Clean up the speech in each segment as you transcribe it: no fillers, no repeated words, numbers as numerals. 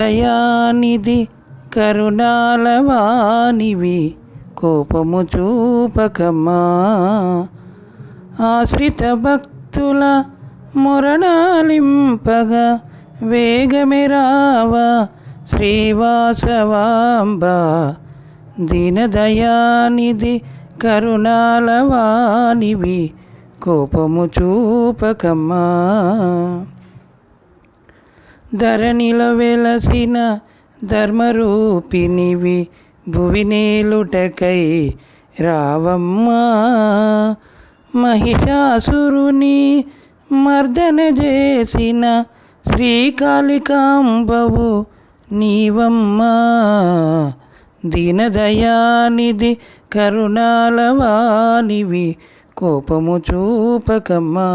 దయానిధి కరుణాలవానివి కోపము చూపకమ్మా. ఆశ్రిత భక్తుల మొరణాలింపగా వేగమే రావా శ్రీవాసవాంబ. దీనదయానిధి కరుణాలవానివి కోపము చూపకమ్మా. ధరణిలో వెలసిన ధర్మరూపినివి భువినేలుటకై రావమ్మా. మహిషాసురుని మర్దన చేసిన శ్రీకాళికాంబవు నీవమ్మా. దీనదయానిధి కరుణాలవానివి కోపము చూపకమ్మా.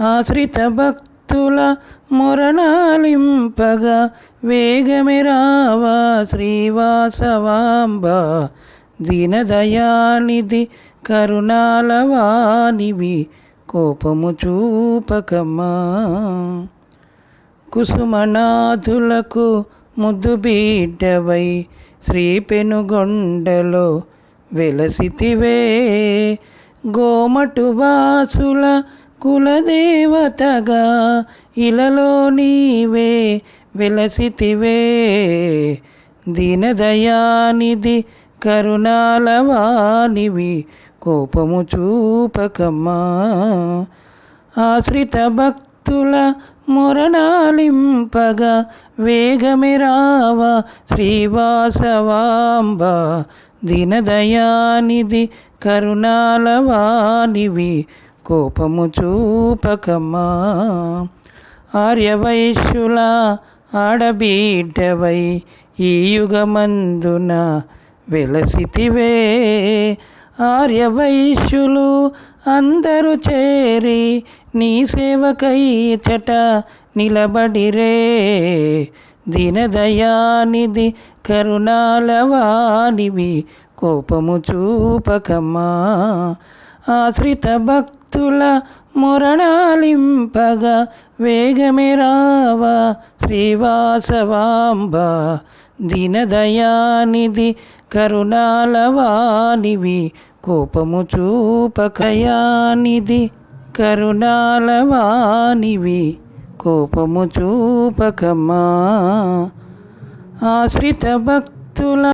ఆశ్రిత భక్తుల మొరణాలింపగా వేగమే రావా శ్రీవాసవాంబ. దీనదయానిధి కరుణాలవానివి కోపము చూపకమ్మా. కుసుమనాథులకు ముద్దు బిడ్డవై శ్రీ పెనుగొండలో వెలసితివే. గోమటు వాసుల కులదేవతగా ఇలలో నీవే వెలసితివే. దీనదయానిధి కరుణాలవానివి కోపము చూపకమ్మా. ఆశ్రిత భక్తుల మొరణాలింపగా వేగమే రావా శ్రీవాసవాంబ. దీనదయానిధి కరుణాలవానివి కోపము చూపకమ్మా. ఆర్యవైశ్యుల ఆడబిడ్డవై ఈ యుగమందున వెలసితివే. ఆర్యవైశ్యులు అందరూ చేరి నీ సేవకై చట నిలబడిరే. దీనదయానిధి కరుణాలవానివి కోపము చూపకమ్మా. ఆశ్రిత భక్తుల మొరణాలింపగా వేగమే రావా శ్రీవాసవాంబ. దీనదయానిధి కరుణాలవానివి కోపము చూపకయానిధి కరుణాలవానివి కోపము చూపకమ్మా. ఆశ్రిత భక్తుల